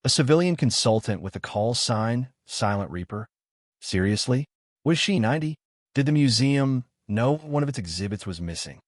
A civilian consultant with a call sign, Silent Reaper? Seriously? Was she 90? Did the museum know one of its exhibits was missing?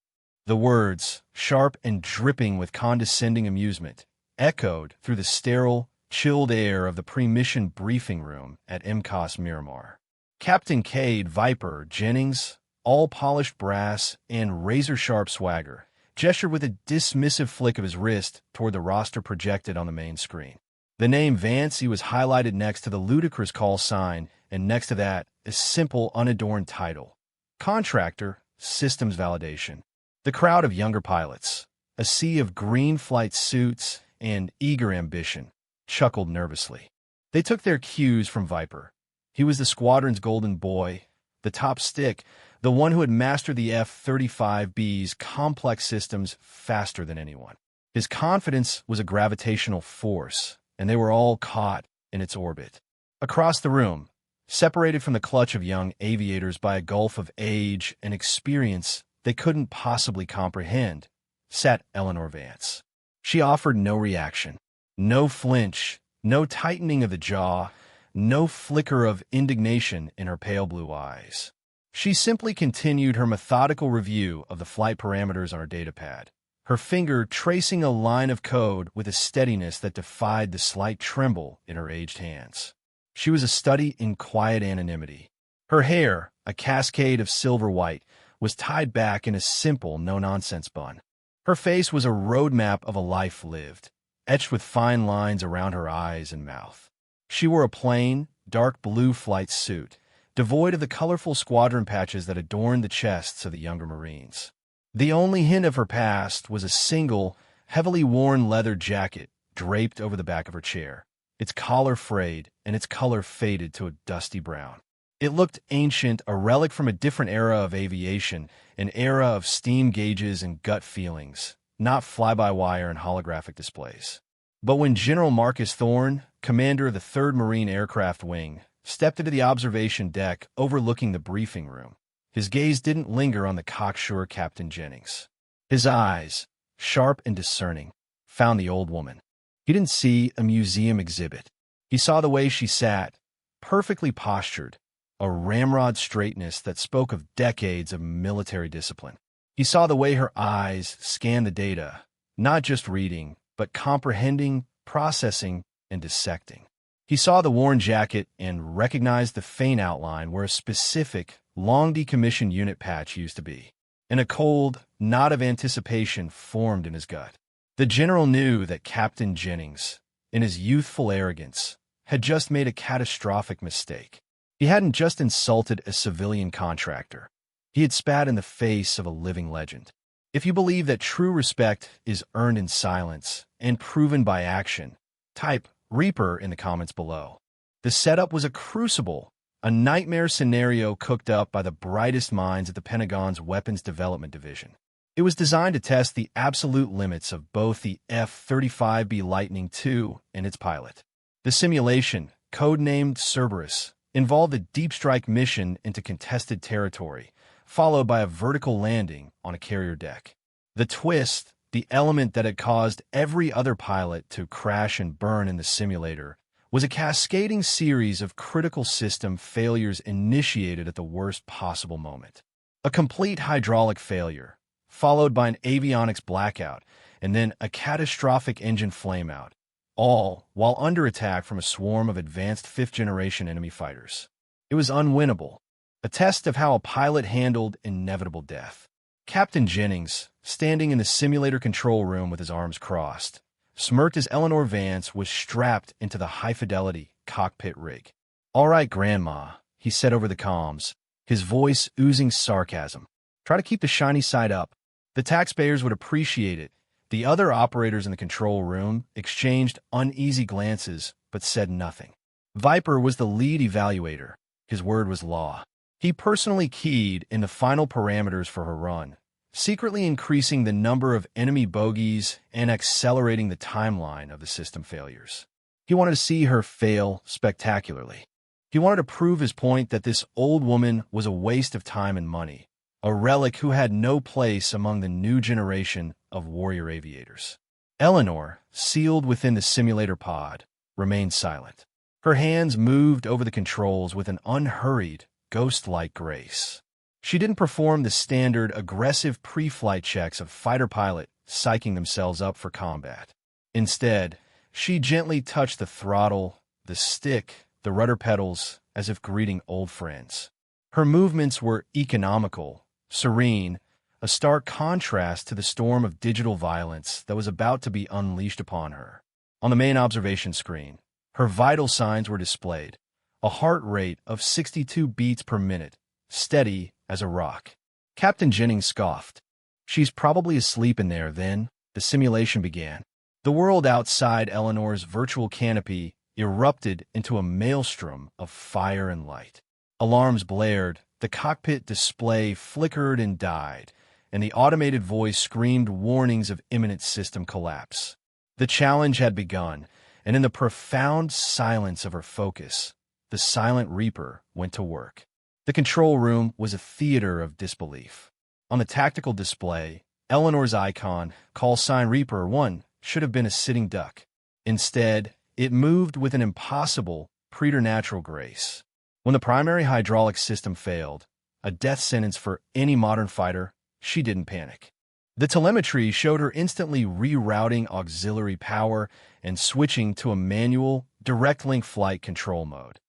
The words, sharp and dripping with condescending amusement, echoed through the sterile, chilled air of the pre-mission briefing room at MCOS Miramar. Captain Cade Viper Jennings, all polished brass and razor-sharp swagger, gestured with a dismissive flick of his wrist toward the roster projected on the main screen. The name Vance was highlighted next to the ludicrous call sign, and next to that, a simple, unadorned title. Contractor, Systems Validation. The crowd of younger pilots, a sea of green flight suits and eager ambition, chuckled nervously. They took their cues from Viper. He was the squadron's golden boy, the top stick, the one who had mastered the F-35B's complex systems faster than anyone. His confidence was a gravitational force, and they were all caught in its orbit. Across the room, separated from the clutch of young aviators by a gulf of age and experience they couldn't possibly comprehend, sat Eleanor Vance. She offered no reaction, no flinch, no tightening of the jaw, no flicker of indignation in her pale blue eyes. She simply continued her methodical review of the flight parameters on her datapad, her finger tracing a line of code with a steadiness that defied the slight tremble in her aged hands. She was a study in quiet anonymity. Her hair, a cascade of silver white, was tied back in a simple, no-nonsense bun. Her face was a roadmap of a life lived, etched with fine lines around her eyes and mouth. She wore a plain, dark blue flight suit, devoid of the colorful squadron patches that adorned the chests of the younger Marines. The only hint of her past was a single, heavily worn leather jacket draped over the back of her chair, its collar frayed and its color faded to a dusty brown. It looked ancient, a relic from a different era of aviation, an era of steam gauges and gut feelings, not fly-by-wire and holographic displays. But when General Marcus Thorne, commander of the 3rd Marine Aircraft Wing, stepped into the observation deck overlooking the briefing room, his gaze didn't linger on the cocksure Captain Jennings. His eyes, sharp and discerning, found the old woman. He didn't see a museum exhibit. He saw the way she sat, perfectly postured, a ramrod straightness that spoke of decades of military discipline. He saw the way her eyes scanned the data, not just reading, but comprehending, processing, and dissecting. He saw the worn jacket and recognized the faint outline where a specific, long-decommissioned unit patch used to be, and a cold knot of anticipation formed in his gut. The general knew that Captain Jennings, in his youthful arrogance, had just made a catastrophic mistake. He hadn't just insulted a civilian contractor. He had spat in the face of a living legend. If you believe that true respect is earned in silence and proven by action, type Reaper in the comments below. The setup was a crucible, a nightmare scenario cooked up by the brightest minds at the Pentagon's Weapons Development Division. It was designed to test the absolute limits of both the F-35B Lightning II and its pilot. The simulation, codenamed Cerberus, involved a deep strike mission into contested territory, followed by a vertical landing on a carrier deck. The twist, the element that had caused every other pilot to crash and burn in the simulator, was a cascading series of critical system failures initiated at the worst possible moment. A complete hydraulic failure, followed by an avionics blackout, and then a catastrophic engine flameout, all while under attack from a swarm of advanced 5th-generation enemy fighters. It was unwinnable, a test of how a pilot handled inevitable death. Captain Jennings, standing in the simulator control room with his arms crossed, smirked as Eleanor Vance was strapped into the high-fidelity cockpit rig. "All right, Grandma," he said over the comms, his voice oozing sarcasm. "Try to keep the shiny side up. The taxpayers would appreciate it." The other operators in the control room exchanged uneasy glances but said nothing. Viper was the lead evaluator. His word was law. He personally keyed in the final parameters for her run, secretly increasing the number of enemy bogeys and accelerating the timeline of the system failures. He wanted to see her fail spectacularly. He wanted to prove his point that this old woman was a waste of time and money, a relic who had no place among the new generation of warrior aviators. Eleanor, sealed within the simulator pod, remained silent. Her hands moved over the controls with an unhurried, ghost-like grace. She didn't perform the standard aggressive pre-flight checks of fighter pilot psyching themselves up for combat. Instead, she gently touched the throttle, the stick, the rudder pedals, as if greeting old friends. Her movements were economical, serene, a stark contrast to the storm of digital violence that was about to be unleashed upon her. On the main observation screen, her vital signs were displayed, a heart rate of 62 beats per minute, steady as a rock. Captain Jennings scoffed. "She's probably asleep in there." Then the simulation began. The world outside Eleanor's virtual canopy erupted into a maelstrom of fire and light. Alarms blared, the cockpit display flickered and died, and the automated voice screamed warnings of imminent system collapse. The challenge had begun, and in the profound silence of her focus, the silent Reaper went to work. The control room was a theater of disbelief. On the tactical display, Eleanor's icon, call sign Reaper 1, should have been a sitting duck. Instead, it moved with an impossible, preternatural grace. When the primary hydraulic system failed, a death sentence for any modern fighter, she didn't panic. The telemetry showed her instantly rerouting auxiliary power and switching to a manual, direct-link flight control mode,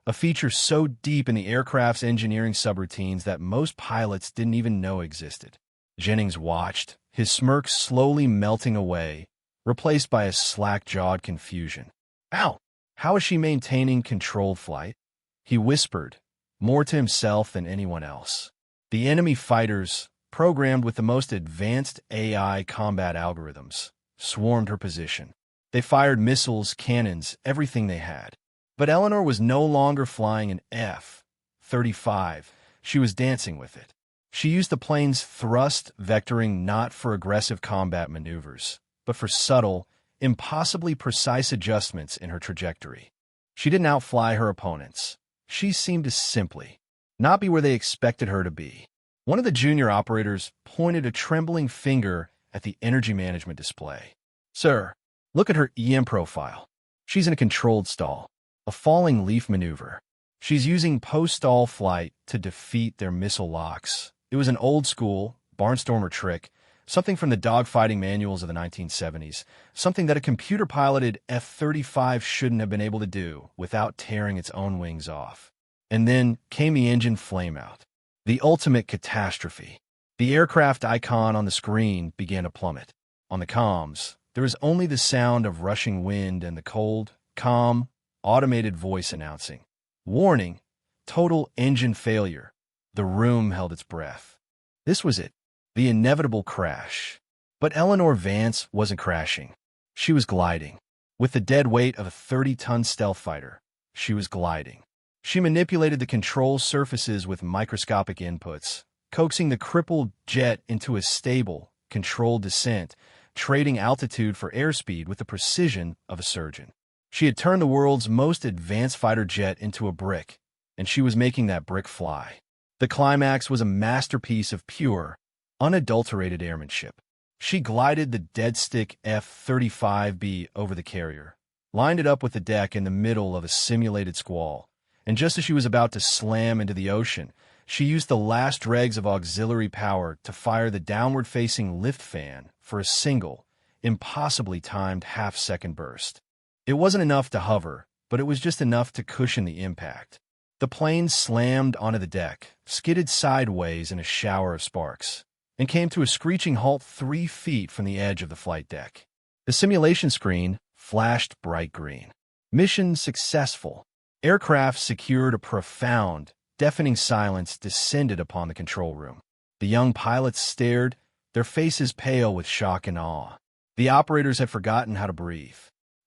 a feature so deep in the aircraft's engineering subroutines that most pilots didn't even know existed. Jennings watched, his smirk slowly melting away, replaced by a slack-jawed confusion. "Ow! How is she maintaining controlled flight?" he whispered, more to himself than anyone else. The enemy fighters, programmed with the most advanced AI combat algorithms, swarmed her position. They fired missiles, cannons, everything they had. But Eleanor was no longer flying an F-35. She was dancing with it. She used the plane's thrust vectoring not for aggressive combat maneuvers, but for subtle, impossibly precise adjustments in her trajectory. She didn't outfly her opponents. She seemed to simply not be where they expected her to be. One of the junior operators pointed a trembling finger at the energy management display. "Sir, look at her EM profile. She's in a controlled stall, a falling leaf maneuver. She's using post-stall flight to defeat their missile locks." It was an old-school, barnstormer trick, something from the dogfighting manuals of the 1970s, something that a computer-piloted F-35 shouldn't have been able to do without tearing its own wings off. And then came the engine flameout, the ultimate catastrophe. The aircraft icon on the screen began to plummet. On the comms, there was only the sound of rushing wind and the cold, calm, automated voice announcing, "Warning, total engine failure." The room held its breath. This was it, the inevitable crash. But Eleanor Vance wasn't crashing. She was gliding. With the dead weight of a 30-ton stealth fighter, she was gliding. She manipulated the control surfaces with microscopic inputs, coaxing the crippled jet into a stable, controlled descent, trading altitude for airspeed with the precision of a surgeon. She had turned the world's most advanced fighter jet into a brick, and she was making that brick fly. The climax was a masterpiece of pure, unadulterated airmanship. She glided the dead-stick F-35B over the carrier, lined it up with the deck in the middle of a simulated squall, and just as she was about to slam into the ocean, she used the last dregs of auxiliary power to fire the downward-facing lift fan for a single, impossibly timed half-second burst. It wasn't enough to hover, but it was just enough to cushion the impact. The plane slammed onto the deck, skidded sideways in a shower of sparks, and came to a screeching halt 3 feet from the edge of the flight deck. The simulation screen flashed bright green. Mission successful. Aircraft secured. A profound, deafening silence descended upon the control room. The young pilots stared, their faces pale with shock and awe. The operators had forgotten how to breathe.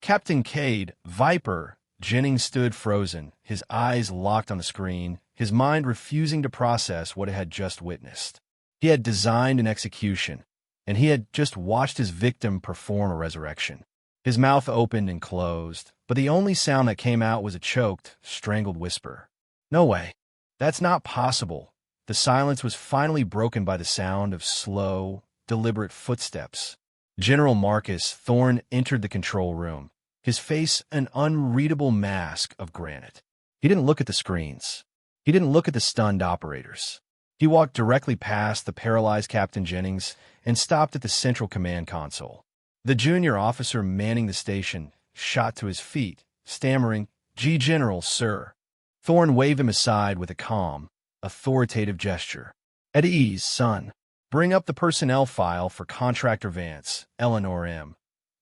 Captain Cade, Viper, Jennings stood frozen, his eyes locked on the screen, his mind refusing to process what it had just witnessed. He had designed an execution, and he had just watched his victim perform a resurrection. His mouth opened and closed, but the only sound that came out was a choked, strangled whisper. "No way. That's not possible." The silence was finally broken by the sound of slow, deliberate footsteps. General Marcus Thorne entered the control room, his face an unreadable mask of granite. He didn't look at the screens. He didn't look at the stunned operators. He walked directly past the paralyzed Captain Jennings and stopped at the central command console. The junior officer manning the station shot to his feet, stammering, "G General, sir." Thorne waved him aside with a calm, authoritative gesture. "At ease, son. Bring up the personnel file for Contractor Vance, Eleanor M.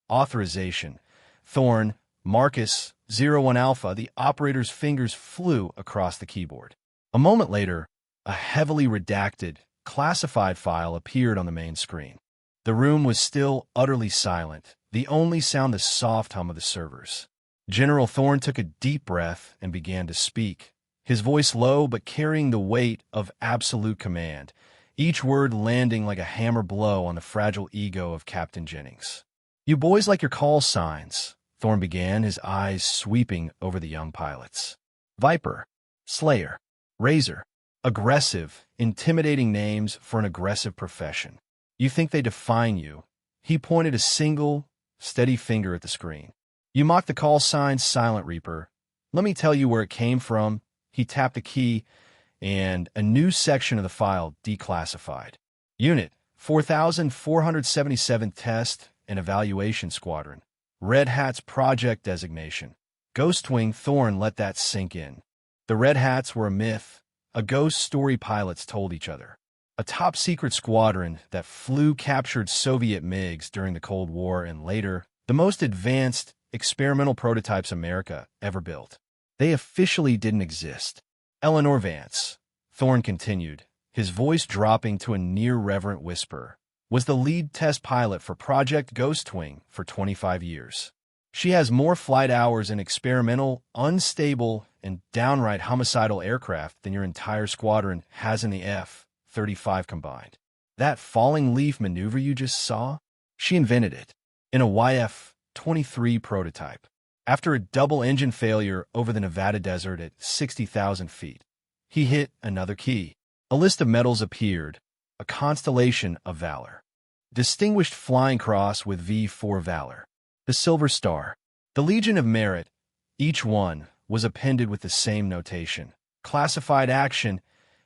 Authorization. Thorne, Marcus, 01 Alpha." The operator's fingers flew across the keyboard. A moment later, a heavily redacted, classified file appeared on the main screen. The room was still utterly silent, the only sound the soft hum of the servers. General Thorne took a deep breath and began to speak, his voice low but carrying the weight of absolute command, each word landing like a hammer blow on the fragile ego of Captain Jennings. "You boys like your call signs," Thorne began, his eyes sweeping over the young pilots. "Viper, Slayer, Razor. Aggressive, intimidating names for an aggressive profession. You think they define you?" He pointed a single, steady finger at the screen. "You mock the call sign Silent Reaper. Let me tell you where it came from." He tapped a key, and a new section of the file declassified. "Unit 4477 Test and Evaluation Squadron. Red Hat's project designation. Ghostwing." Thorne let that sink in. The Red Hats were a myth, a ghost story pilots told each other. A top-secret squadron that flew captured Soviet MiGs during the Cold War and later, the most advanced experimental prototypes America ever built. They officially didn't exist. "Eleanor Vance," Thorne continued, his voice dropping to a near-reverent whisper, "was the lead test pilot for Project Ghostwing for 25 years. She has more flight hours in experimental, unstable, and downright homicidal aircraft than your entire squadron has in the F-35 combined. That falling leaf maneuver you just saw? She invented it in a YF-23 prototype. After a double-engine failure over the Nevada desert at 60,000 feet, he hit another key. A list of medals appeared, a constellation of valor. Distinguished Flying Cross with V for Valor. The Silver Star. The Legion of Merit, each one, was appended with the same notation. Classified action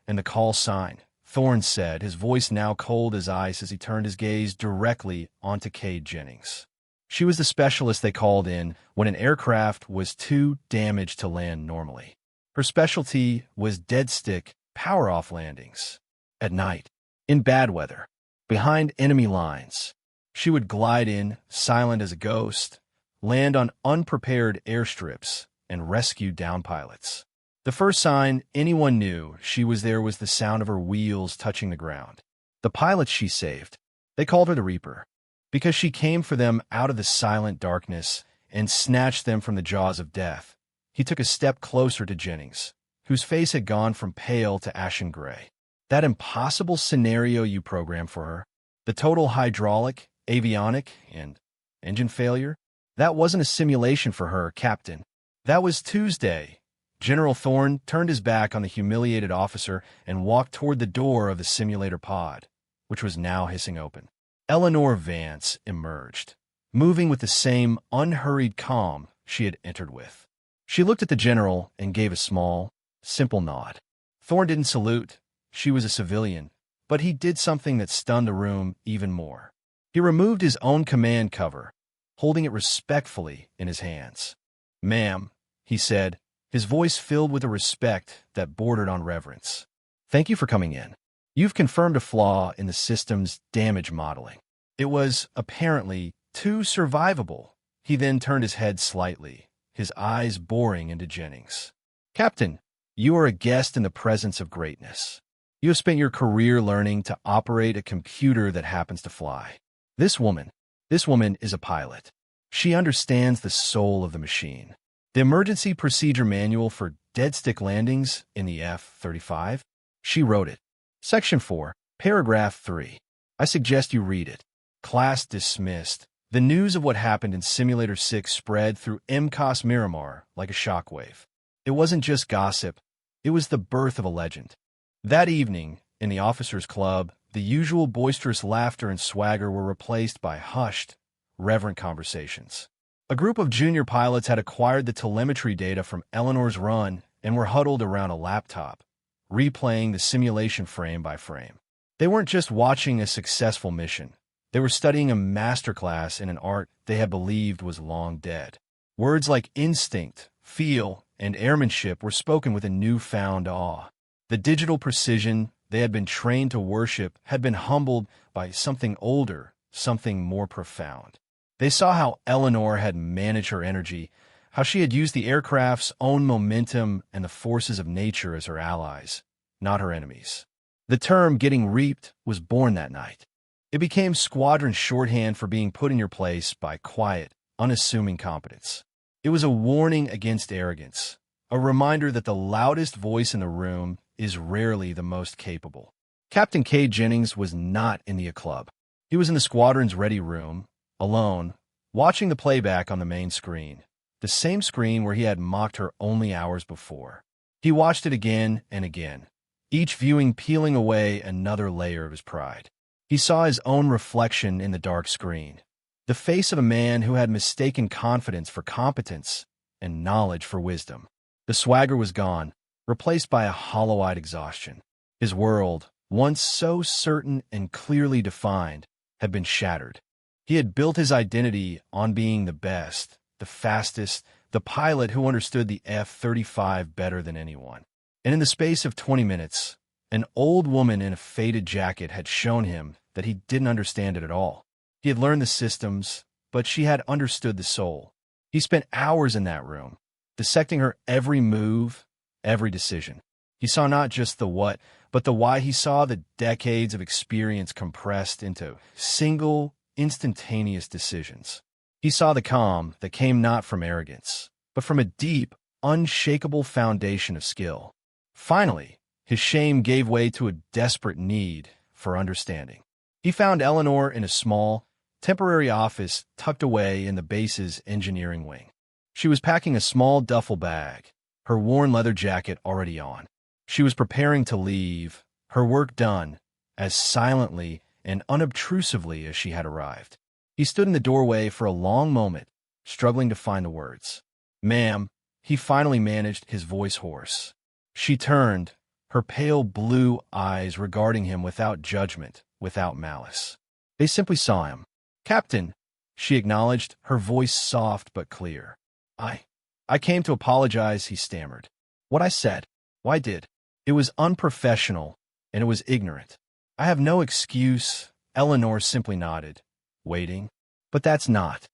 and the call sign, Thorne said, his voice now cold as ice as he turned his gaze directly onto Cade Jennings. She was the specialist they called in when an aircraft was too damaged to land normally. Her specialty was dead-stick, power-off landings. At night, in bad weather, behind enemy lines, she would glide in, silent as a ghost, land on unprepared airstrips, and rescue down pilots. The first sign anyone knew she was there was the sound of her wheels touching the ground. The pilots she saved, they called her the Reaper, because she came for them out of the silent darkness and snatched them from the jaws of death. He took a step closer to Jennings, whose face had gone from pale to ashen gray. "That impossible scenario you programmed for her, the total hydraulic, avionic, and engine failure, that wasn't a simulation for her, Captain. That was Tuesday." General Thorne turned his back on the humiliated officer and walked toward the door of the simulator pod, which was now hissing open. Eleanor Vance emerged, moving with the same unhurried calm she had entered with. She looked at the general and gave a small, simple nod. Thorne didn't salute. She was a civilian, but he did something that stunned the room even more. He removed his own command cover, holding it respectfully in his hands. "Ma'am," he said, his voice filled with a respect that bordered on reverence. "Thank you for coming in. You've confirmed a flaw in the system's damage modeling. It was, apparently, too survivable." He then turned his head slightly, his eyes boring into Jennings. "Captain, you are a guest in the presence of greatness. You have spent your career learning to operate a computer that happens to fly. This woman is a pilot. She understands the soul of the machine. The emergency procedure manual for dead-stick landings in the F-35, she wrote it. Section 4, paragraph 3. I suggest you read it. Class dismissed." The news of what happened in Simulator 6 spread through MCOS Miramar like a shockwave. It wasn't just gossip. It was the birth of a legend. That evening, in the officers' club, the usual boisterous laughter and swagger were replaced by hushed, reverent conversations. A group of junior pilots had acquired the telemetry data from Eleanor's run and were huddled around a laptop, replaying the simulation frame by frame. They weren't just watching a successful mission. They were studying a masterclass in an art they had believed was long dead. Words like instinct, feel, and airmanship were spoken with a newfound awe. The digital precision they had been trained to worship had been humbled by something older, something more profound. They saw how Eleanor had managed her energy, how she had used the aircraft's own momentum and the forces of nature as her allies, not her enemies. The term getting reaped was born that night. It became squadron shorthand for being put in your place by quiet, unassuming competence. It was a warning against arrogance, a reminder that the loudest voice in the room is rarely the most capable. Captain Cade Jennings was not in the club. He was in the squadron's ready room, alone, watching the playback on the main screen, the same screen where he had mocked her only hours before. He watched it again and again, each viewing peeling away another layer of his pride. He saw his own reflection in the dark screen, the face of a man who had mistaken confidence for competence and knowledge for wisdom. The swagger was gone, replaced by a hollow-eyed exhaustion. His world, once so certain and clearly defined, had been shattered. He had built his identity on being the best, the fastest, the pilot who understood the F-35 better than anyone. And in the space of 20 minutes, an old woman in a faded jacket had shown him that he didn't understand it at all. He had learned the systems, but she had understood the soul. He spent hours in that room, dissecting her every move, every decision. He saw not just the what, but the why. He saw the decades of experience compressed into single, instantaneous decisions. He saw the calm that came not from arrogance, but from a deep, unshakable foundation of skill. Finally, his shame gave way to a desperate need for understanding. He found Eleanor in a small, temporary office tucked away in the base's engineering wing. She was packing a small duffel bag, her worn leather jacket already on. She was preparing to leave, her work done, as silently and unobtrusively as she had arrived. He stood in the doorway for a long moment, struggling to find the words. "Ma'am," he finally managed, his voice hoarse. She turned, her pale blue eyes regarding him without judgment, without malice. They simply saw him. "Captain," she acknowledged, her voice soft but clear. I came to apologize," he stammered. "What I said, why did? It was unprofessional, and it was ignorant. I have no excuse." Eleanor simply nodded, waiting. "But that's not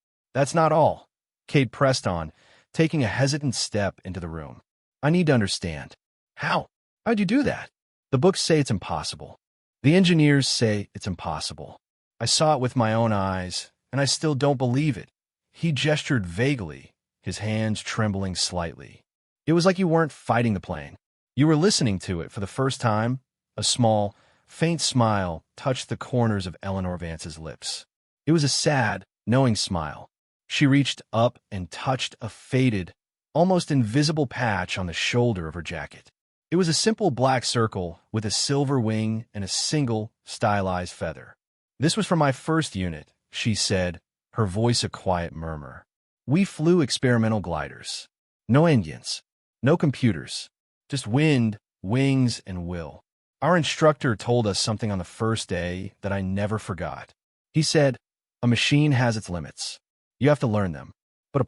all." Cade pressed on, taking a hesitant step into the room. "I need to understand. How'd you do that? The books say it's impossible. The engineers say it's impossible. I saw it with my own eyes, and I still don't believe it." He gestured vaguely, his hands trembling slightly. "It was like you weren't fighting the plane. You were listening to it for the first time." A small, faint smile touched the corners of Eleanor Vance's lips. It was a sad, knowing smile. She reached up and touched a faded, almost invisible patch on the shoulder of her jacket. It was a simple black circle with a silver wing and a single, stylized feather. "This was from my first unit," she said, her voice a quiet murmur. "We flew experimental gliders. No engines, no computers, just wind, wings, and will. Our instructor told us something on the first day that I never forgot. He said, a machine has its limits. You have to learn them. But a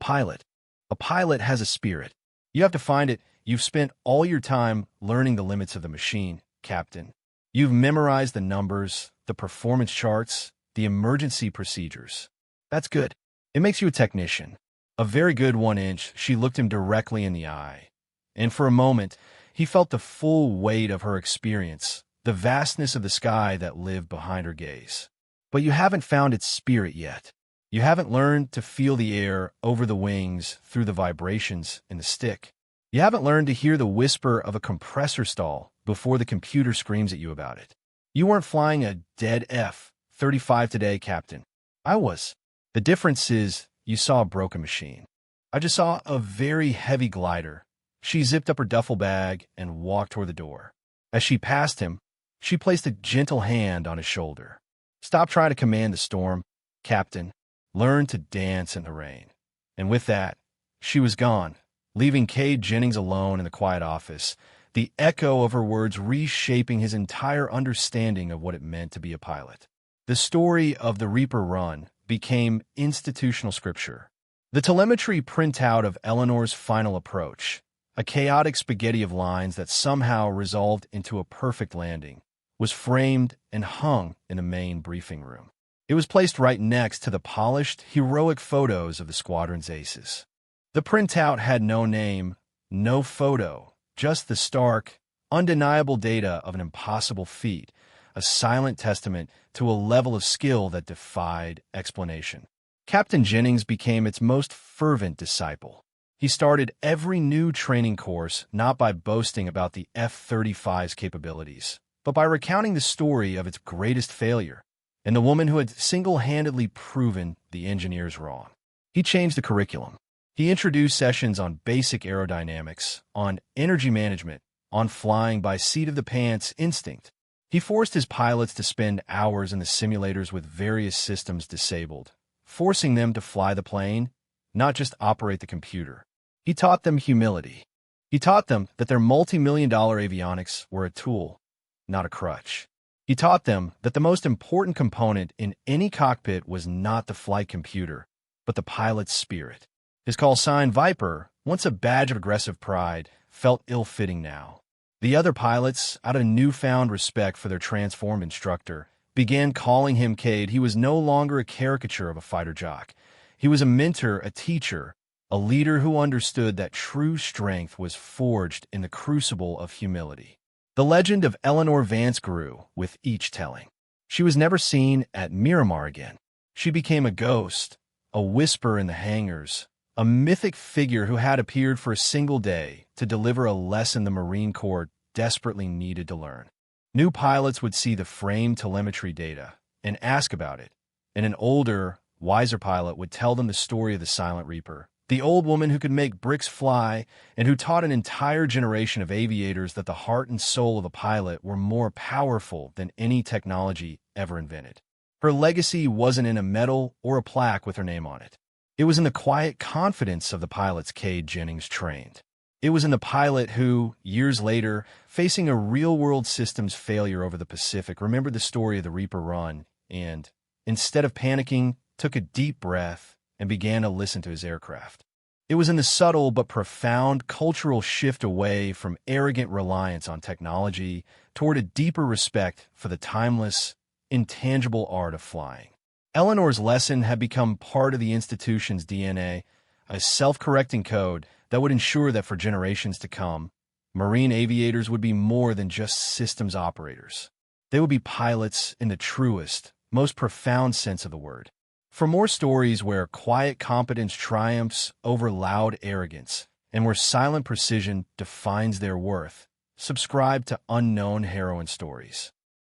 pilot has a spirit. You have to find it. You've spent all your time learning the limits of the machine, Captain. You've memorized the numbers, the performance charts, the emergency procedures. That's good. It makes you a technician. A very good 1 inch." She looked him directly in the eye. And for a moment, he felt the full weight of her experience, the vastness of the sky that lived behind her gaze. "But you haven't found its spirit yet. You haven't learned to feel the air over the wings through the vibrations in the stick. You haven't learned to hear the whisper of a compressor stall before the computer screams at you about it. You weren't flying a dead F-35 today, Captain. I was. The difference is you saw a broken machine. I just saw a very heavy glider." She zipped up her duffel bag and walked toward the door. As she passed him, she placed a gentle hand on his shoulder. "Stop trying to command the storm, Captain. Learn to dance in the rain." And with that, she was gone, leaving Cade Jennings alone in the quiet office, the echo of her words reshaping his entire understanding of what it meant to be a pilot. The story of the Reaper Run became institutional scripture. The telemetry printout of Eleanor's final approach, a chaotic spaghetti of lines that somehow resolved into a perfect landing, was framed and hung in the main briefing room. It was placed right next to the polished, heroic photos of the squadron's aces. The printout had no name, no photo, just the stark, undeniable data of an impossible feat, a silent testament to a level of skill that defied explanation. Captain Jennings became its most fervent disciple. He started every new training course not by boasting about the F-35's capabilities, but by recounting the story of its greatest failure, and the woman who had single-handedly proven the engineers wrong. He changed the curriculum. He introduced sessions on basic aerodynamics, on energy management, on flying by seat-of-the-pants instinct. He forced his pilots to spend hours in the simulators with various systems disabled, forcing them to fly the plane, not just operate the computer. He taught them humility. He taught them that their multi-million-dollar avionics were a tool, not a crutch. He taught them that the most important component in any cockpit was not the flight computer, but the pilot's spirit. His call sign, Viper, once a badge of aggressive pride, felt ill-fitting now. The other pilots, out of newfound respect for their transformed instructor, began calling him Cade. He was no longer a caricature of a fighter jock. He was a mentor, a teacher, a leader who understood that true strength was forged in the crucible of humility. The legend of Eleanor Vance grew with each telling. She was never seen at Miramar again. She became a ghost, a whisper in the hangars, a mythic figure who had appeared for a single day to deliver a lesson the Marine Corps desperately needed to learn. New pilots would see the frame telemetry data and ask about it, and an older, wiser pilot would tell them the story of the Silent Reaper, the old woman who could make bricks fly and who taught an entire generation of aviators that the heart and soul of a pilot were more powerful than any technology ever invented. Her legacy wasn't in a medal or a plaque with her name on it. It was in the quiet confidence of the pilots Cade Jennings trained. It was in the pilot who, years later, facing a real-world systems failure over the Pacific, remembered the story of the Reaper Run and, instead of panicking, took a deep breath and began to listen to his aircraft. It was in the subtle but profound cultural shift away from arrogant reliance on technology toward a deeper respect for the timeless, intangible art of flying. Eleanor's lesson had become part of the institution's DNA, a self-correcting code that would ensure that for generations to come, Marine aviators would be more than just systems operators. They would be pilots in the truest, most profound sense of the word. For more stories where quiet competence triumphs over loud arrogance, and where silent precision defines their worth, subscribe to Unknown Heroine Stories.